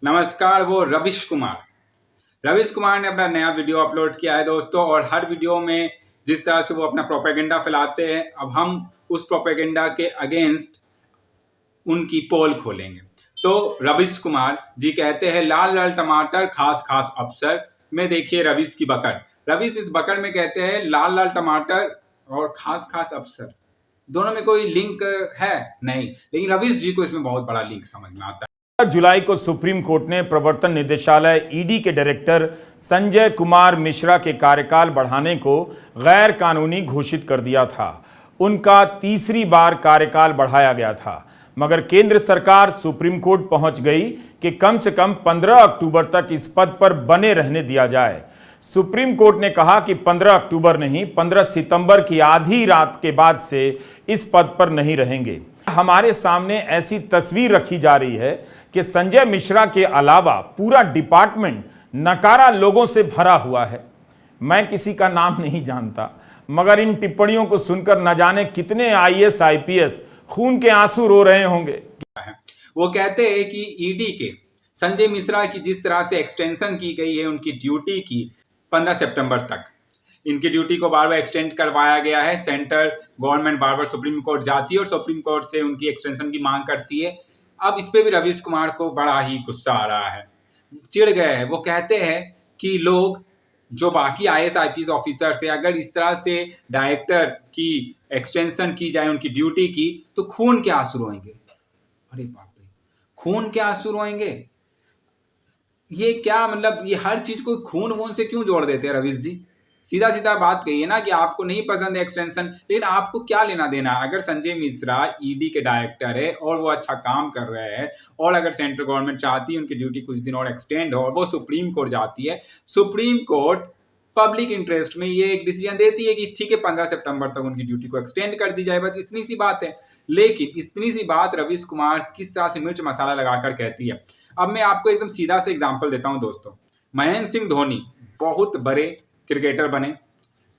नमस्कार। वो रविश कुमार ने अपना नया वीडियो अपलोड किया है दोस्तों, और हर वीडियो में जिस तरह से वो अपना प्रोपेगेंडा फैलाते हैं, अब हम उस प्रोपेगेंडा के अगेंस्ट उनकी पोल खोलेंगे। तो रविश कुमार जी कहते हैं लाल लाल टमाटर खास खास अफसर में देखिए रविश की बकर। रविश इस बकर में कहते हैं लाल लाल टमाटर और खास खास अफसर, दोनों में कोई लिंक है नहीं, लेकिन रविश जी को इसमें बहुत बड़ा लिंक समझ में आता है। जुलाई को सुप्रीम कोर्ट ने प्रवर्तन निदेशालय ईडी के डायरेक्टर संजय कुमार मिश्रा के कार्यकाल बढ़ाने को गैर कानूनी घोषित कर दिया था। उनका तीसरी बार कार्यकाल बढ़ाया गया था, मगर केंद्र सरकार सुप्रीम कोर्ट पहुंच गई कि कम से कम 15 अक्टूबर तक इस पद पर बने रहने दिया जाए। सुप्रीम कोर्ट ने कहा कि 15 अक्टूबर नहीं, 15 सितंबर की आधी रात के बाद से इस पद पर नहीं रहेंगे। हमारे सामने ऐसी तस्वीर रखी जा रही है कि संजय मिश्रा के अलावा पूरा डिपार्टमेंट नकारा लोगों से भरा हुआ है। मैं किसी का नाम नहीं जानता, मगर इन टिप्पणियों को सुनकर न जाने कितने आईएएस आईपीएस खून के आंसू रो रहे होंगे। वो कहते हैं कि ईडी के संजय मिश्रा की जिस तरह से एक्सटेंशन की गई है उनकी ड्यूटी की 15 सितंबर तक, इनकी ड्यूटी को बार बार एक्सटेंड करवाया गया है। सेंट्रल गवर्नमेंट बार बार सुप्रीम कोर्ट जाती है और सुप्रीम कोर्ट से उनकी एक्सटेंशन की मांग करती है। अब इस पे भी रविश कुमार को बड़ा ही गुस्सा आ रहा है, चिढ़ गए हैं। वो कहते हैं कि लोग जो बाकी आईएएस आईपीएस ऑफिसर से अगर इस तरह से डायरेक्टर की एक्सटेंशन की जाए उनकी ड्यूटी की, तो खून के आंसू रोएंगे। अरे बाप रे, खून के आंसू रोएंगे, ये क्या मतलब? ये हर चीज को खून वून से क्यों जोड़ देते हैं रविश जी? सीधा सीधा बात कहिए ना कि आपको नहीं पसंद है एक्सटेंशन, लेकिन आपको क्या लेना देना? अगर संजय मिश्रा ईडी के डायरेक्टर है और वो अच्छा काम कर रहे हैं, और अगर सेंट्रल गवर्नमेंट चाहती है उनकी ड्यूटी कुछ दिन और एक्सटेंड हो और वो सुप्रीम कोर्ट जाती है, सुप्रीम कोर्ट पब्लिक इंटरेस्ट में ये एक डिसीजन देती है कि ठीक है 15 सितंबर तक उनकी ड्यूटी को एक्सटेंड कर दी जाए, बस इतनी सी बात है। लेकिन इतनी सी बात रविश कुमार किस तरह से मिर्च मसाला लगाकर कहती है। अब मैं आपको एकदम सीधा से एग्जांपल देता हूं दोस्तों। महेंद्र सिंह धोनी बहुत बड़े क्रिकेटर बने,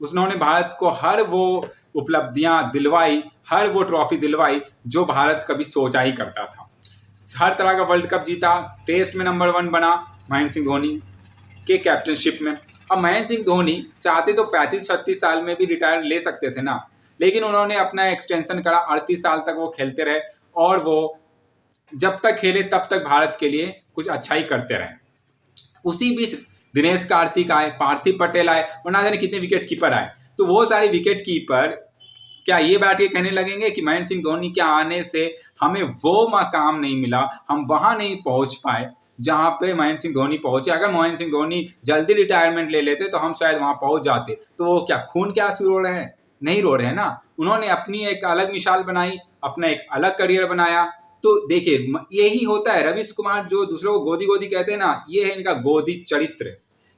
उन्होंने भारत को हर वो उपलब्धियां दिलवाई, हर वो ट्रॉफी दिलवाई जो भारत कभी सोचा ही करता था। हर तरह का वर्ल्ड कप जीता, टेस्ट में नंबर 1 बना महेंद्र सिंह धोनी के कैप्टनशिप में। अब महेंद्र सिंह धोनी चाहते तो 35-36 साल में भी रिटायर ले सकते थे ना, लेकिन उन्होंने अपना एक्सटेंशन करा, 38 साल तक वो खेलते रहे, और वो जब तक खेले तब तक भारत के लिए कुछ अच्छा ही करते रहे। उसी बीच दिनेश कार्तिक आए, पार्थिव पटेल आए, और ना जाने कितने विकेट कीपर आए। तो वो सारे विकेट कीपर क्या ये बैठ के कहने लगेंगे कि महेंद्र सिंह धोनी के आने से हमें वो मकाम नहीं मिला, हम वहां नहीं पहुंच पाए जहां पे महेंद्र सिंह धोनी पहुंचे? अगर महेंद्र सिंह धोनी जल्दी रिटायरमेंट ले लेते तो हम शायद वहां पहुंच जाते। तो वो क्या खून के आंसू रो रहे हैं? नहीं रो रहे हैं ना। उन्होंने अपनी एक अलग मिसाल बनाई, अपना एक अलग करियर बनाया। तो देखिए, यही होता है रविश कुमार जो दूसरों को गोदी गोदी कहते हैं ना, ये है इनका गोदी चरित्र।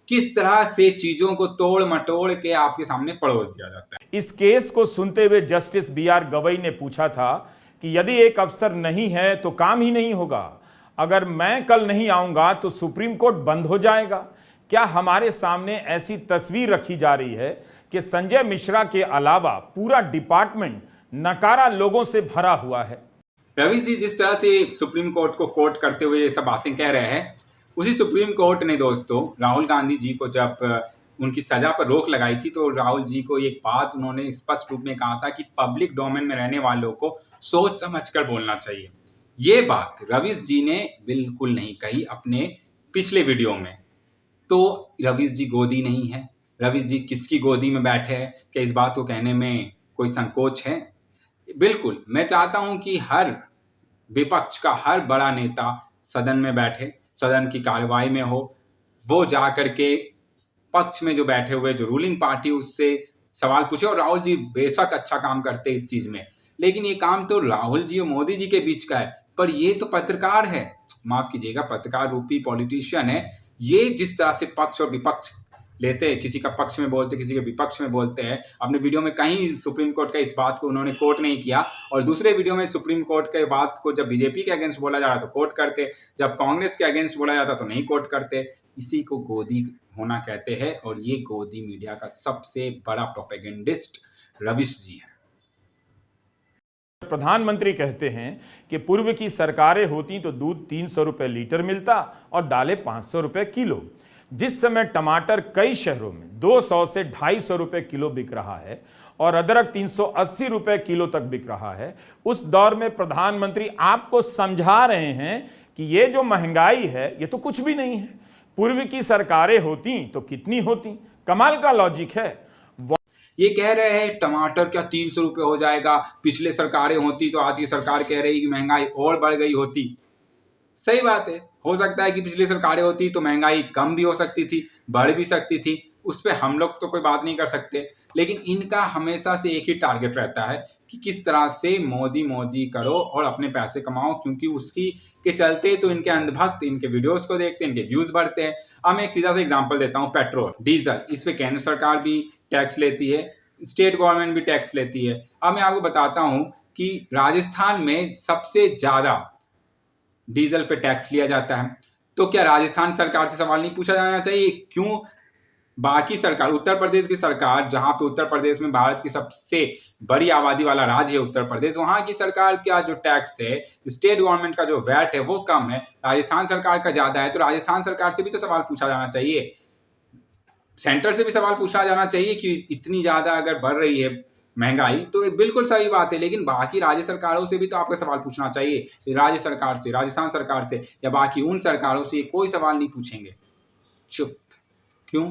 किस तरह से चीजों को तोड़ मटोड़ के आपके सामने परोस दिया जाता है। इस केस को सुनते हुए जस्टिस बीआर गवई ने पूछा था कि यदि एक अफसर नहीं है तो काम ही नहीं होगा। अगर मैं कल नहीं आऊंगा तो सुप्रीम कोर्ट बंद हो जाएगा। क्या हमारे सामने ऐसी तस्वीर रखी जा रही है कि संजय मिश्रा के अलावा पूरा डिपार्टमेंट नकारा लोगों से भरा हुआ है? रविश जी जिस तरह से सुप्रीम कोर्ट को कोट करते हुए ये सब बातें कह रहे हैं, उसी सुप्रीम कोर्ट ने दोस्तों राहुल गांधी जी को जब उनकी सजा पर रोक लगाई थी, तो राहुल जी को एक बात उन्होंने स्पष्ट रूप में कहा था कि पब्लिक डोमेन में रहने वालों को सोच समझकर बोलना चाहिए। ये बात रविश जी ने बिल्कुल नहीं कही अपने पिछले वीडियो में। तो रविश जी गोदी नहीं है, रविश जी किसकी गोदी में बैठे हैं? क्या इस बात को कहने में कोई संकोच है? बिल्कुल, मैं चाहता हूं कि हर विपक्ष का हर बड़ा नेता सदन में बैठे, सदन की कार्रवाई में हो, वो जा करके पक्ष में जो बैठे हुए जो रूलिंग पार्टी उससे सवाल पूछे। और राहुल जी बेशक अच्छा काम करते इस चीज में, लेकिन ये काम तो राहुल जी और मोदी जी के बीच का है, पर ये तो पत्रकार है, माफ कीजिएगा, पत्रकार रूपी पॉलिटिशियन है। ये जिस तरह से पक्ष और विपक्ष लेते हैं, किसी का पक्ष में बोलते किसी के विपक्ष में बोलते हैं। अपने वीडियो में कहीं सुप्रीम कोर्ट का इस बात को उन्होंने कोट नहीं किया, और दूसरे वीडियो में सुप्रीम कोर्ट के बात को जब बीजेपी के अगेंस्ट बोला जा रहा तो कोट करते, जब कांग्रेस के अगेंस्ट बोला जाता तो नहीं कोट करते। इसी को गोदी होना कहते हैं, और ये गोदी मीडिया का सबसे बड़ा प्रोपेगेंडिस्ट रविश जी है। प्रधानमंत्री कहते हैं कि पूर्व की सरकारें होती तो दूध 300 रुपए लीटर मिलता और दालें 500 रुपए किलो। जिस समय टमाटर कई शहरों में 200 से 250 रुपए किलो बिक रहा है और अदरक 380 रुपए किलो तक बिक रहा है, उस दौर में प्रधानमंत्री आपको समझा रहे हैं कि ये जो महंगाई है ये तो कुछ भी नहीं है, पूर्व की सरकारें होती तो कितनी होती। कमाल का लॉजिक है। ये कह रहे हैं टमाटर क्या 300 रुपये हो जाएगा, पिछले सरकारें होती तो आज की सरकार कह रही कि महंगाई और बढ़ गई होती। सही बात है, हो सकता है कि पिछली सरकारें होती तो महंगाई कम भी हो सकती थी, बढ़ भी सकती थी, उस पर हम लोग तो कोई बात नहीं कर सकते। लेकिन इनका हमेशा से एक ही टारगेट रहता है कि किस तरह से मोदी करो और अपने पैसे कमाओ, क्योंकि उसकी के चलते तो इनके अंधभक्त इनके वीडियोस को देखते हैं, इनके व्यूज बढ़ते हैं। अब मैं एक सीधा सा एग्जांपल देता हूँ, पेट्रोल डीजल, इस पे केंद्र सरकार भी टैक्स लेती है, स्टेट गवर्नमेंट भी टैक्स लेती है। अब मैं आपको बताता हूँ कि राजस्थान में सबसे ज्यादा डीजल पे टैक्स लिया जाता है। तो क्या राजस्थान सरकार से सवाल नहीं पूछा जाना चाहिए क्यों बाकी सरकार, उत्तर प्रदेश की सरकार, जहां पे उत्तर प्रदेश में भारत की सबसे बड़ी आबादी वाला राज्य है उत्तर प्रदेश, वहां की सरकार का जो टैक्स है, स्टेट गवर्नमेंट का जो वैट है वो कम है, राजस्थान सरकार का ज्यादा है। तो राजस्थान सरकार से भी तो सवाल पूछा जाना चाहिए, सेंटर से भी सवाल पूछा जाना चाहिए कि इतनी ज्यादा अगर बढ़ रही है महंगाई तो बिल्कुल सही बात है, लेकिन बाकी राज्य सरकारों से भी तो आपका सवाल पूछना चाहिए। राज्य सरकार से, राजस्थान सरकार से या बाकी उन सरकारों से कोई सवाल नहीं पूछेंगे, चुप। क्यों?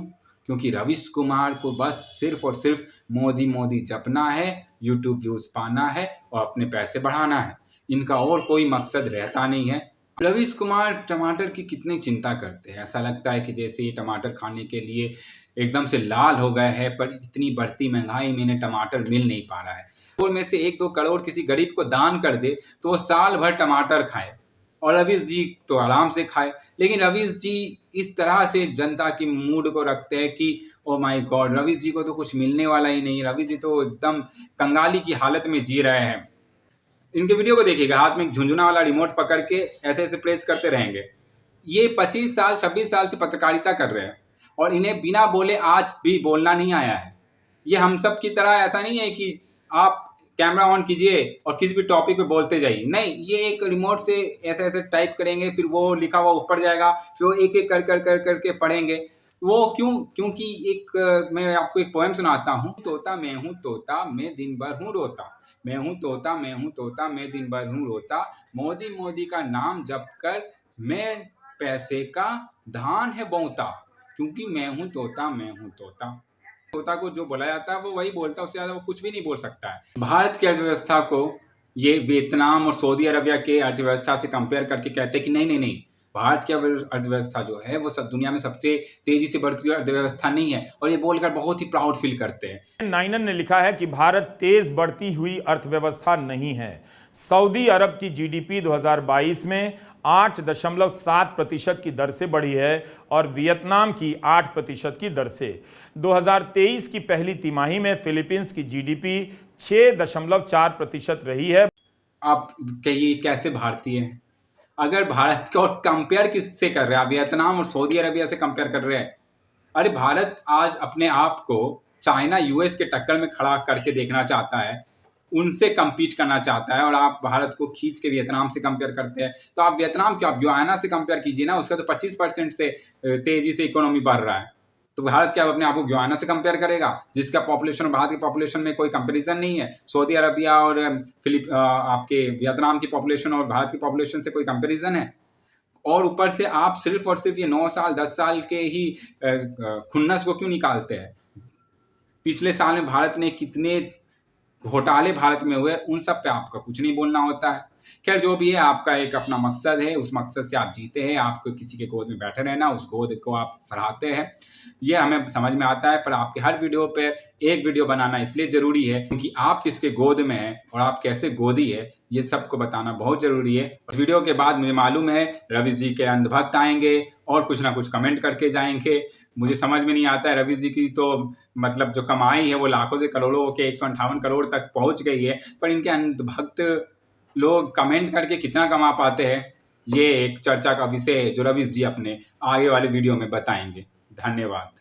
क्योंकि रवीश कुमार को बस सिर्फ और सिर्फ मोदी जपना है, यूट्यूब व्यूज पाना है और अपने पैसे बढ़ाना है, इनका और कोई मकसद रहता नहीं है। रवीश कुमार टमाटर की कितनी चिंता करते हैं, ऐसा लगता है कि जैसे ये टमाटर खाने के लिए एकदम से लाल हो गए हैं, पर इतनी बढ़ती महंगाई में इन्हें टमाटर मिल नहीं पा रहा है। और में से 1-2 करोड़ किसी गरीब को दान कर दे तो वो साल भर टमाटर खाए और रवीश जी तो आराम से खाए। लेकिन रवीश जी इस तरह से जनता की मूड को रखते हैं कि ओ माय गॉड, रवीश जी को तो कुछ मिलने वाला ही नहीं, रवीश जी तो एकदम कंगाली की हालत में जी रहे हैं। इनके वीडियो को देखिएगा, हाथ में झुंझुना वाला रिमोट पकड़ के ऐसे ऐसे प्रेस करते रहेंगे। ये 25 साल 26 साल से पत्रकारिता कर रहे हैं और इन्हें बिना बोले आज भी बोलना नहीं आया है। ये हम सब की तरह ऐसा नहीं है कि आप कैमरा ऑन कीजिए और किसी भी टॉपिक पे बोलते जाइए, नहीं, ये एक रिमोट से ऐसे ऐसे टाइप करेंगे, फिर वो लिखा हुआ ऊपर जाएगा, फिर वो एक एक करके पढ़ेंगे। वो क्यों? क्योंकि मैं आपको एक पोएम सुनाता हूँ। तोता मैं हूँ तोता, मैं दिन भर हूँ रोता, मैं हूँ तोता मैं हूँ तोता, मैं दिन भर हूँ रोता, मोदी का नाम जप कर मैं पैसे का धान है बोता, क्योंकि मैं हूँ तोता मैं हूँ तोता। तोता को जो बोला जाता है वो वही बोलता है, उससे ज्यादा वो कुछ भी नहीं बोल सकता है। भारत की अर्थव्यवस्था को ये वियतनाम और सऊदी अरबिया के अर्थव्यवस्था से कंपेयर करके कहते हैं कि नहीं, भारत की अर्थव्यवस्था जो है वो सब दुनिया में सबसे तेजी से बढ़ती हुई अर्थव्यवस्था नहीं है, और ये बोलकर बहुत ही प्राउड फील करते हैं। नाइनन ने लिखा है कि भारत तेज बढ़ती हुई अर्थव्यवस्था नहीं है। सऊदी अरब की जीडीपी 2022 में 8.7% की दर से बढ़ी है और वियतनाम की 8% की दर से। 2023 की पहली तिमाही में फिलीपींस की जीडीपी 6.4% रही है। आप कहिए कैसे भारतीय हैं? अगर भारत को कंपेयर किससे कर रहे हैं? आप वियतनाम और सऊदी अरबिया से कंपेयर कर रहे हैं। अरे भारत आज अपने आप को चाइना यूएस के टक्कर में खड़ा करके देखना चाहता है, उनसे compete करना चाहता है, और आप भारत को खींच के वियतनाम से कंपेयर करते हैं। तो आप वियतनाम क्यों, आप गुयाना से कंपेयर कीजिए ना, उसका तो 25% से तेजी से इकोनॉमी बढ़ रहा है। तो भारत क्या अपने आप को गुयाना से कंपेयर करेगा, जिसका पॉपुलेशन और भारत की पॉपुलेशन में कोई कंपैरिजन नहीं है? सऊदी अरबिया और आपके वियतनाम की पॉपुलेशन और भारत की पॉपुलेशन से कोई कंपैरिजन है? और ऊपर से आप सिर्फ और सिर्फ ये 9 साल 10 साल के ही खुन्नस को क्यों निकालते हैं? पिछले साल में भारत ने कितने घोटाले भारत में हुए, उन सब पे आपका कुछ नहीं बोलना होता है। खैर जो भी है, आपका एक अपना मकसद है, उस मकसद से आप जीते हैं, आपको किसी के गोद में बैठे रहना, उस गोद को आप सराहते हैं, ये हमें समझ में आता है। पर आपके हर वीडियो पे एक वीडियो बनाना इसलिए ज़रूरी है क्योंकि आप किसके गोद में हैं और आप कैसे गोदी है, ये सबको बताना बहुत ज़रूरी है। और वीडियो के बाद मुझे मालूम है रवीश जी के अंधभक्त आएंगे और कुछ ना कुछ कमेंट करके जाएंगे। मुझे समझ में नहीं आता है, रवीश जी की तो मतलब जो कमाई है वो लाखों से करोड़ों के 158 करोड़ तक पहुंच गई है, पर इनके अंधभक्त लोग कमेंट करके कितना कमा पाते हैं, ये एक चर्चा का विषय है जो रवीश जी अपने आगे वाले वीडियो में बताएंगे। धन्यवाद।